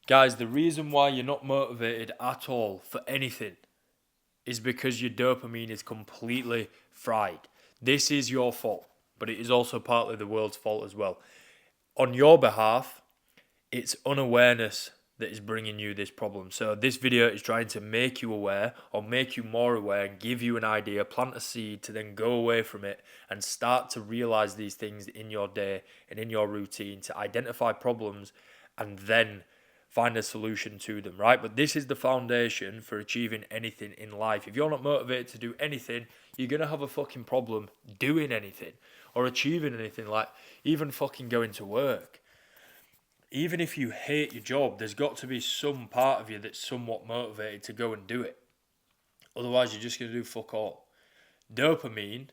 Guys, the reason why you're not motivated at all for anything is because your dopamine is completely fried. This is your fault, but it is also partly the world's fault as well. On your behalf, it's unawareness that is bringing you this problem. So this video is trying to make you aware or make you more aware and give you an idea, plant a seed to then go away from it and start to realize these things in your day and in your routine to identify problems and then find a solution to them, right? But this is the foundation for achieving anything in life. If you're not motivated to do anything, you're going to have a fucking problem doing anything or achieving anything, like even fucking going to work. Even if you hate your job, there's got to be some part of you that's somewhat motivated to go and do it. Otherwise, you're just going to do fuck all. Dopamine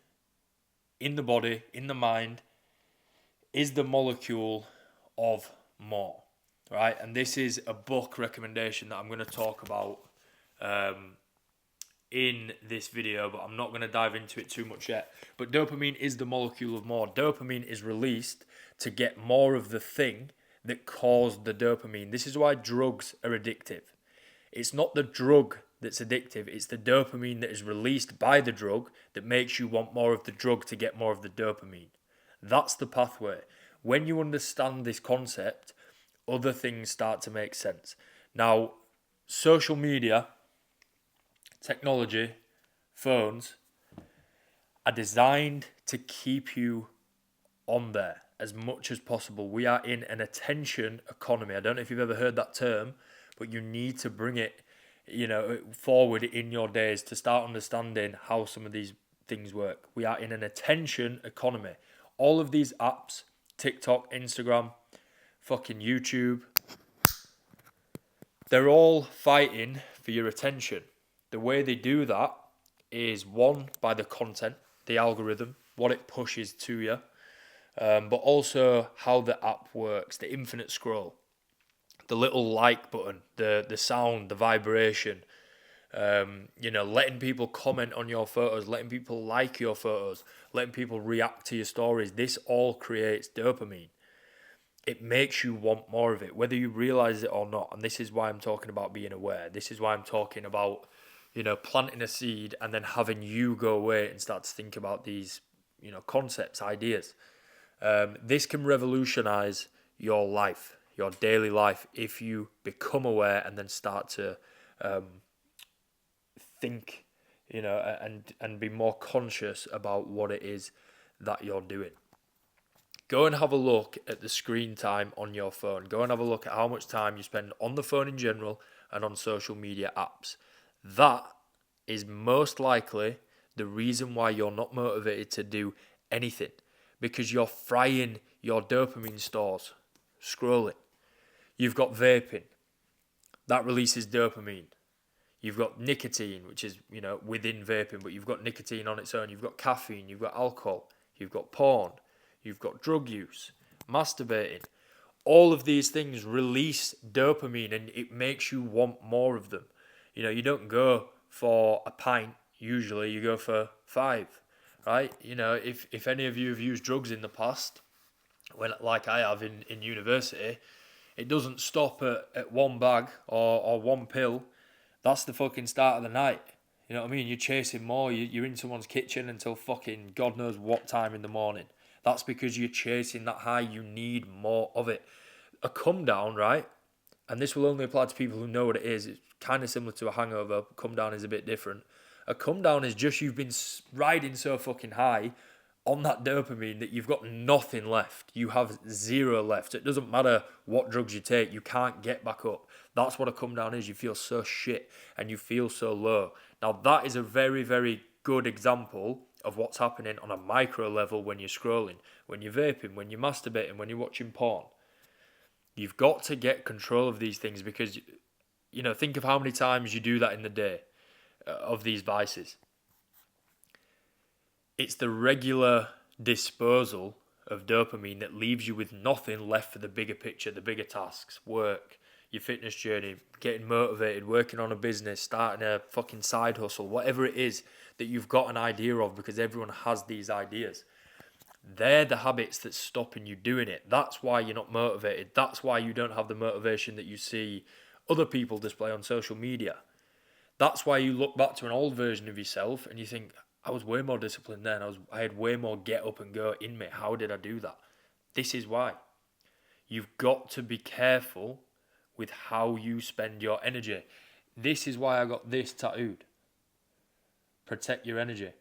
in the body, in the mind, is the molecule of more, right? And this is a book recommendation that I'm going to talk about in this video, but I'm not going to dive into it too much yet. But dopamine is the molecule of more. Dopamine is released to get more of the thing that caused the dopamine. This is why drugs are addictive. It's not the drug that's addictive, it's the dopamine that is released by the drug that makes you want more of the drug to get more of the dopamine. That's the pathway. When you understand this concept, other things start to make sense. Now, social media, technology, phones are designed to keep you on there as much as possible. We are in an attention economy. I don't know if you've ever heard that term, but you need to bring it, forward in your days to start understanding how some of these things work. We are in an attention economy. All of these apps, TikTok, Instagram, fucking YouTube, they're all fighting for your attention. The way they do that is one, by the content, the algorithm, what it pushes to you, but also how the app works, the infinite scroll, the little like button, the sound, the vibration, letting people comment on your photos, letting people like your photos, letting people react to your stories. This all creates dopamine. It makes you want more of it, whether you realize it or not. And this is why I'm talking about being aware. This is why I'm talking about, planting a seed and then having you go away and start to think about these, concepts, ideas. This can revolutionize your life, your daily life, if you become aware and then start to think, and be more conscious about what it is that you're doing. Go and have a look at the screen time on your phone. Go and have a look at how much time you spend on the phone in general and on social media apps. That is most likely the reason why you're not motivated to do anything, because you're frying your dopamine stores, scrolling. You've got vaping. That releases dopamine. You've got nicotine, which is, within vaping, but you've got nicotine on its own. You've got caffeine, you've got alcohol, you've got porn, you've got drug use, masturbating. All of these things release dopamine and it makes you want more of them. You don't go for a pint, usually you go for 5, right? If any of you have used drugs in the past, like I have in university, it doesn't stop at one bag or one pill. That's the fucking start of the night. You know what I mean? You're chasing more. You're in someone's kitchen until fucking God knows what time in the morning. That's because you're chasing that high. You need more of it. A come down, right? And this will only apply to people who know what it is. It's kind of similar to a hangover. Come down is a bit different. A come down is just you've been riding so fucking high on that dopamine that you've got nothing left. You have zero left. It doesn't matter what drugs you take. You can't get back up. That's what a come down is. You feel so shit and you feel so low. Now that is a very, very good example of what's happening on a micro level when you're scrolling, when you're vaping, when you're masturbating, when you're watching porn. You've got to get control of these things because, think of how many times you do that in the day of these vices. It's the regular disposal of dopamine that leaves you with nothing left for the bigger picture, the bigger tasks, work, your fitness journey, getting motivated, working on a business, starting a fucking side hustle, whatever it is that you've got an idea of, because everyone has these ideas. They're the habits that's stopping you doing it. That's why you're not motivated. That's why you don't have the motivation that you see other people display on social media. That's why you look back to an old version of yourself and you think, I was way more disciplined then. I had way more get up and go in me. How did I do that? This is why. You've got to be careful with how you spend your energy. This is why I got this tattooed. Protect your energy.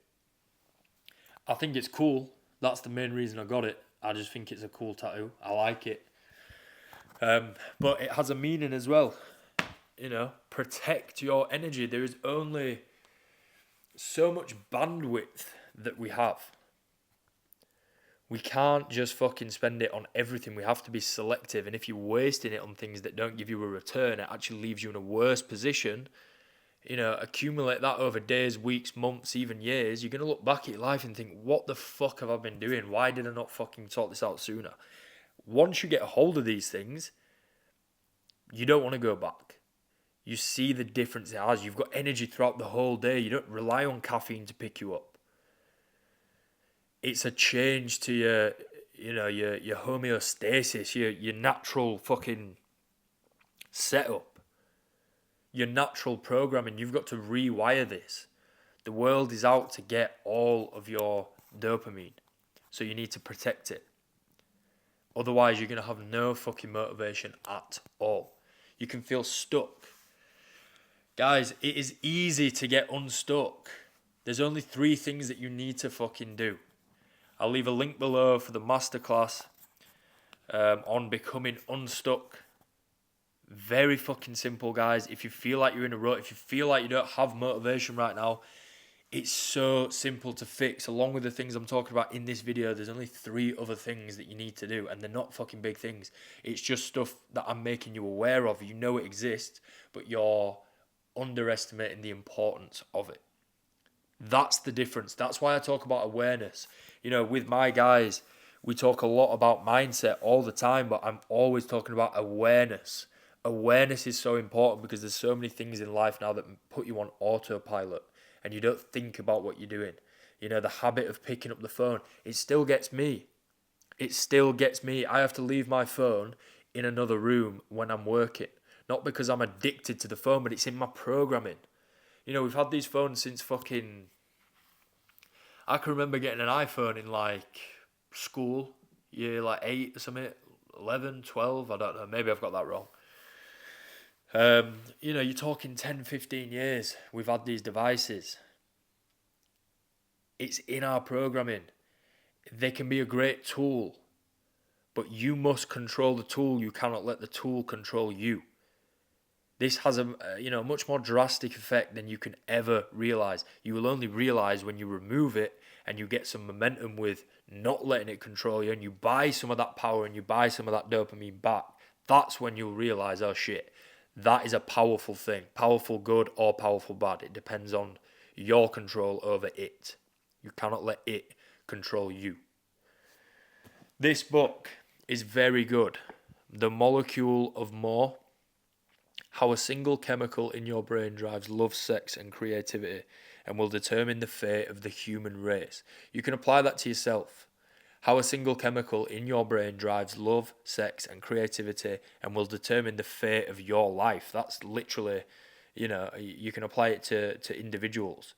I think it's cool. That's the main reason I got it. I just think it's a cool tattoo. I like it. But it has a meaning as well. Protect your energy. There is only so much bandwidth that we have. We can't just fucking spend it on everything. We have to be selective. And if you're wasting it on things that don't give you a return, it actually leaves you in a worse position. Accumulate that over days, weeks, months, even years. You're going to look back at your life and think, what the fuck have I been doing? Why did I not fucking sort this out sooner? Once you get a hold of these things, you don't want to go back. You see the difference it has. You've got energy throughout the whole day. You don't rely on caffeine to pick you up. It's a change to your homeostasis, your natural fucking setup, your natural programming. You've got to rewire this. The world is out to get all of your dopamine, so you need to protect it. Otherwise, you're going to have no fucking motivation at all. You can feel stuck. Guys, it is easy to get unstuck. There's only 3 things that you need to fucking do. I'll leave a link below for the masterclass on becoming unstuck. Very fucking simple, guys. If you feel like you're in a rut, if you feel like you don't have motivation right now, it's so simple to fix. Along with the things I'm talking about in this video, there's only 3 other things that you need to do, and they're not fucking big things. It's just stuff that I'm making you aware of. You know it exists, but you're underestimating the importance of it. That's the difference. That's why I talk about awareness. With my guys, we talk a lot about mindset all the time, but I'm always talking about awareness. Awareness is so important because there's so many things in life now that put you on autopilot and you don't think about what you're doing. The habit of picking up the phone, it still gets me. I have to leave my phone in another room when I'm working. Not because I'm addicted to the phone, but it's in my programming. We've had these phones since fucking... I can remember getting an iPhone in school, year 8 or something, 11, 12, I don't know, maybe I've got that wrong. You're talking 10, 15 years we've had these devices. It's in our programming. They can be a great tool, but you must control the tool. You cannot let the tool control you. This has a much more drastic effect than you can ever realize. You will only realize when you remove it and you get some momentum with not letting it control you and you buy some of that power and you buy some of that dopamine back. That's when you'll realize, oh shit, that is a powerful thing. Powerful good or powerful bad. It depends on your control over it. You cannot let it control you. This book is very good. The Molecule of More. How a single chemical in your brain drives love, sex, and creativity and will determine the fate of the human race. You can apply that to yourself. How a single chemical in your brain drives love, sex, and creativity and will determine the fate of your life. That's literally, you can apply it to individuals.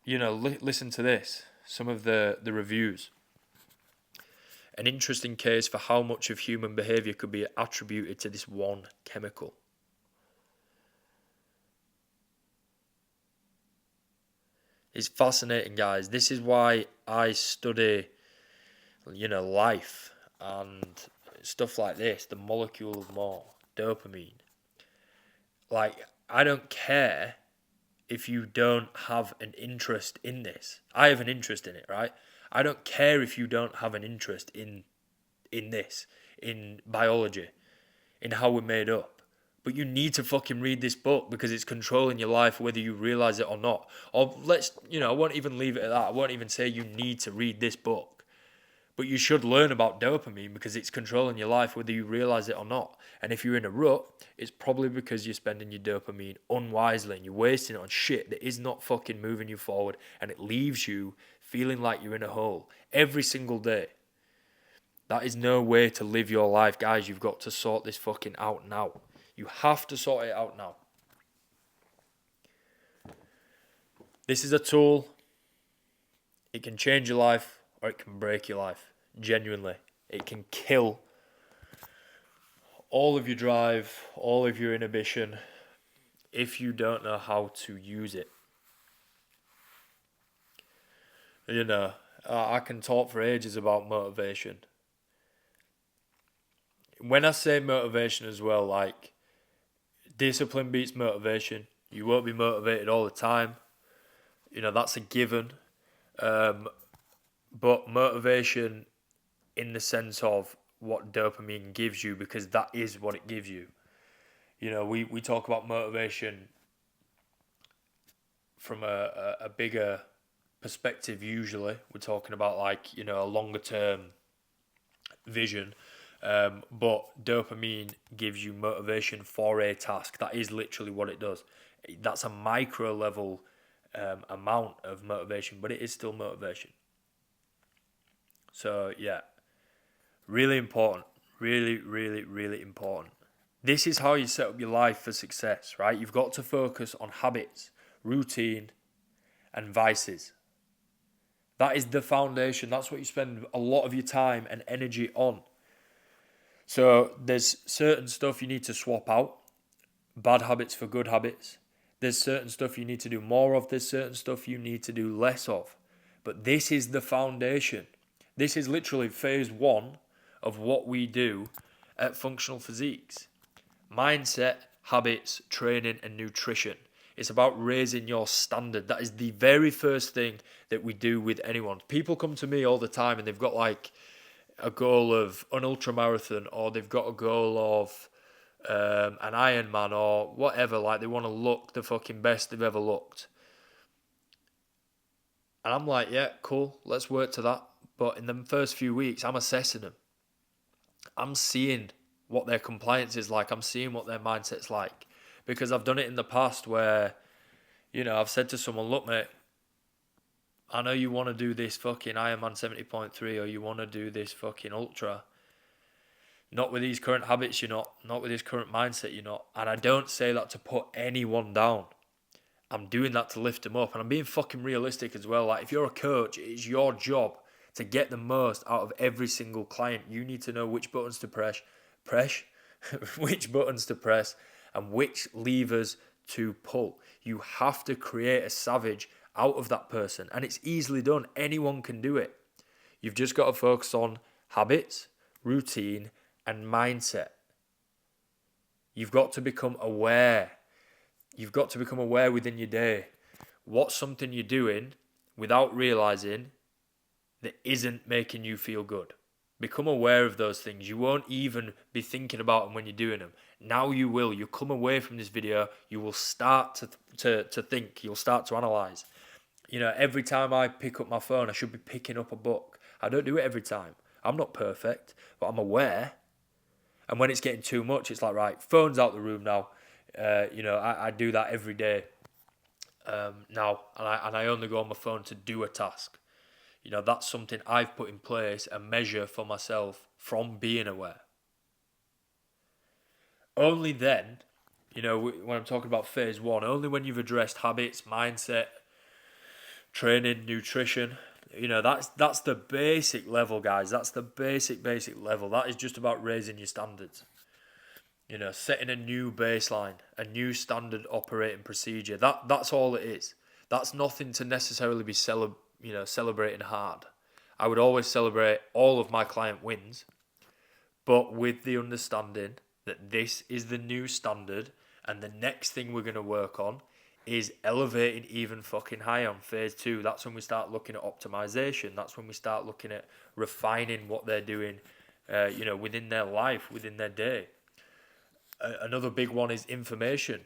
Listen to this. Some of the reviews. An interesting case for how much of human behaviour could be attributed to this one chemical. It's fascinating, guys. This is why I study, life and stuff like this, the molecule of more, dopamine. I don't care if you don't have an interest in this. I have an interest in it, right? I don't care if you don't have an interest in this, in biology, in how we're made up. But you need to fucking read this book because it's controlling your life whether you realise it or not. Or I won't even leave it at that. I won't even say you need to read this book. But you should learn about dopamine because it's controlling your life whether you realize it or not. And if you're in a rut, it's probably because you're spending your dopamine unwisely and you're wasting it on shit that is not fucking moving you forward, and it leaves you feeling like you're in a hole every single day. That is no way to live your life, guys. You've got to sort this fucking out now. You have to sort it out now. This is a tool. It can change your life or it can break your life. Genuinely. It can kill all of your drive, all of your inhibition, if you don't know how to use it. You know, I can talk for ages about motivation. When I say motivation as well, like, discipline beats motivation. You won't be motivated all the time. You know, that's a given. But motivation in the sense of what dopamine gives you, because that is what it gives you. You know, we talk about motivation from a bigger perspective usually. We're talking about, like, you know, a longer term vision. But dopamine gives you motivation for a task. That is literally what it does. That's a micro level amount of motivation, but it is still motivation. So yeah, really important. Really, really, really important. This is how you set up your life for success, right? You've got to focus on habits, routine, and vices. That is the foundation. That's what you spend a lot of your time and energy on. So there's certain stuff you need to swap out. Bad habits for good habits. There's certain stuff you need to do more of. There's certain stuff you need to do less of. But this is the foundation. This is literally phase 1 of what we do at Functional Physiques. Mindset, habits, training, and nutrition. It's about raising your standard. That is the very first thing that we do with anyone. People come to me all the time and they've got like a goal of an ultramarathon, or they've got a goal of an Ironman or whatever. Like, they want to look the fucking best they've ever looked. And I'm like, yeah, cool, let's work to that. But in the first few weeks, I'm assessing them. I'm seeing what their compliance is like. I'm seeing what their mindset's like. Because I've done it in the past where, you know, I've said to someone, look, mate, I know you want to do this fucking Ironman 70.3, or you want to do this fucking ultra. Not with these current habits, you're not. Not with this current mindset, you're not. And I don't say that to put anyone down. I'm doing that to lift them up. And I'm being fucking realistic as well. Like, if you're a coach, it's your job to get the most out of every single client. You need to know which buttons to press, which buttons to press, and which levers to pull. You have to create a savage out of that person. And it's easily done. Anyone can do it. You've just got to focus on habits, routine, and mindset. You've got to become aware. You've got to become aware within your day. What's something you're doing without realizing that isn't making you feel good? Become aware of those things. You won't even be thinking about them when you're doing them. Now you will. You come away from this video, you will start to think. You'll start to analyze. You know, every time I pick up my phone, I should be picking up a book. I don't do it every time. I'm not perfect, but I'm aware. And when it's getting too much, it's like, right, phone's out the room now. You know, I do that every day now, and I only go on my phone to do a task. You know, that's something I've put in place, a measure for myself from being aware. Only then, you know, when I'm talking about phase 1, only when you've addressed habits, mindset, training, nutrition, you know, that's the basic level, guys. That's the basic level. That is just about raising your standards. You know, setting a new baseline, a new standard operating procedure. That's all it is. That's nothing to necessarily be celebrating hard. I would always celebrate all of my client wins, but with the understanding that this is the new standard, and the next thing we're going to work on is elevating even fucking higher on phase 2. That's when we start looking at optimization. That's when we start looking at refining what they're doing, you know, within their life, within their day. Another big one is information.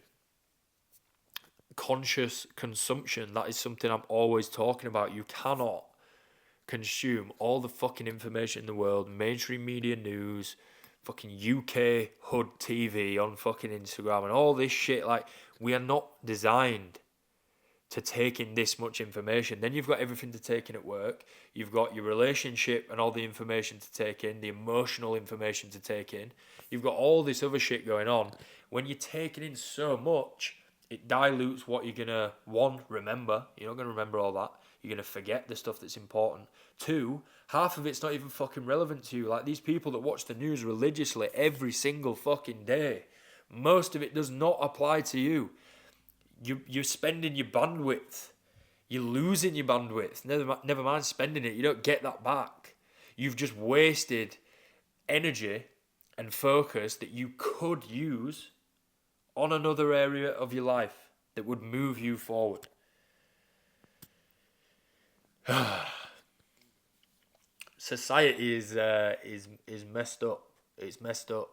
Conscious consumption. That is something I'm always talking about. You cannot consume all the fucking information in the world, mainstream media news, fucking UK hood TV on fucking Instagram and all this shit. Like, we are not designed to take in this much information. Then you've got everything to take in at work. You've got your relationship and all the information to take in, the emotional information to take in. You've got all this other shit going on. When you're taking in so much, it dilutes what you're going to, one, remember. You're not going to remember all that. You're going to forget the stuff that's important. Two, half of it's not even fucking relevant to you. Like these people that watch the news religiously every single fucking day, most of it does not apply to you. You're spending your bandwidth. You're losing your bandwidth. Never mind spending it. You don't get that back. You've just wasted energy and focus that you could use on another area of your life that would move you forward. Society is messed up. It's messed up.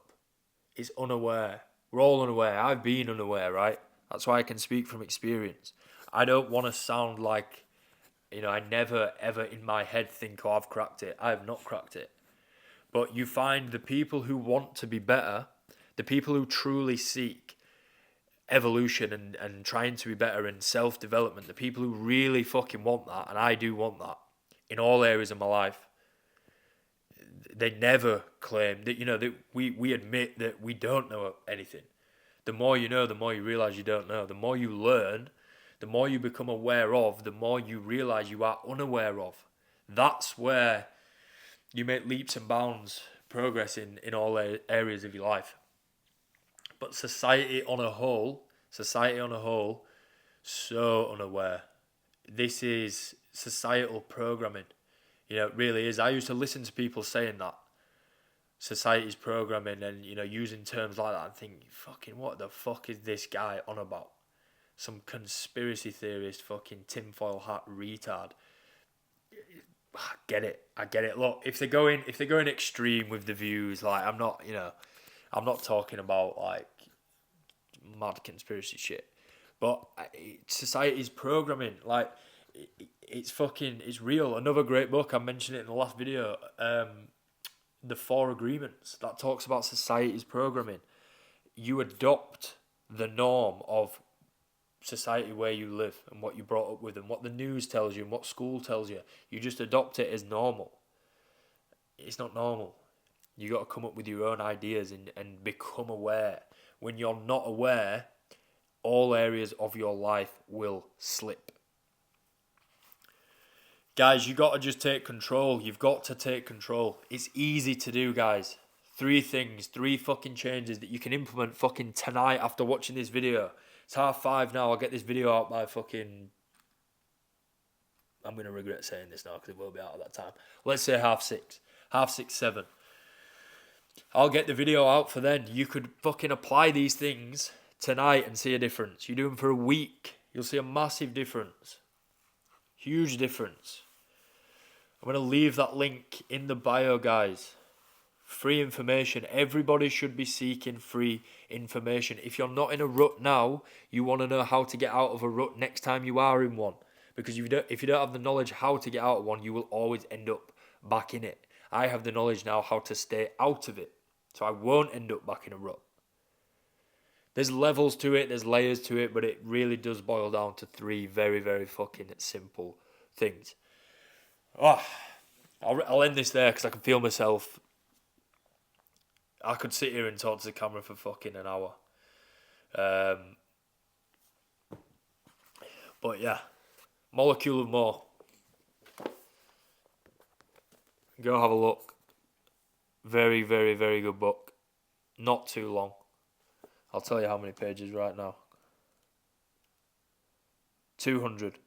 It's unaware. We're all unaware. I've been unaware, right? That's why I can speak from experience. I don't want to sound like, I never ever in my head think, I've cracked it. I have not cracked it. But you find the people who want to be better, the people who truly seek evolution and trying to be better and self-development, the people who really fucking want that, and I do want that in all areas of my life, they never claim that, that we admit that we don't know anything. The more you know, the more you realise you don't know. The more you learn, the more you become aware of, the more you realise you are unaware of. That's where you make leaps and bounds progress in all areas of your life. But society on a whole, so unaware. This is societal programming. It really is. I used to listen to people saying that. Society's programming and, using terms like that and think, fucking what the fuck is this guy on about? Some conspiracy theorist, fucking tinfoil hat retard. I get it. Look, if they're going extreme with the views, like I'm not talking about like mad conspiracy shit. But society's programming, like it's real. Another great book, I mentioned it in the last video, The 4 Agreements, that talks about society's programming. You adopt the norm of society where you live and what you brought up with and what the news tells you and what school tells you. You just adopt it as normal. It's not normal. You got to come up with your own ideas and become aware. When you're not aware, all areas of your life will slip. Guys, you got to just take control. You've got to take control. It's easy to do, guys. 3 fucking changes that you can implement fucking tonight after watching this video. It's 5:30 now. I'll get this video out by fucking... I'm going to regret saying this now because it will be out at that time. Let's say 6:30. 6:30, 7. I'll get the video out for then. You could fucking apply these things tonight and see a difference. You do them for a week. You'll see a massive difference. Huge difference. I'm going to leave that link in the bio, guys. Free information. Everybody should be seeking free information. If you're not in a rut now, you want to know how to get out of a rut next time you are in one. Because if you don't have the knowledge how to get out of one, you will always end up back in it. I have the knowledge now how to stay out of it. So I won't end up back in a rut. There's levels to it, there's layers to it, but it really does boil down to 3 very, very fucking simple things. I'll end this there because I can feel myself. I could sit here and talk to the camera for fucking an hour. But yeah, Molecule of More. Go have a look. Very, very, very good book. Not too long. I'll tell you how many pages right now. 200.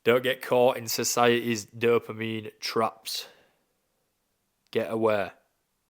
Don't get caught in society's dopamine traps. Get aware.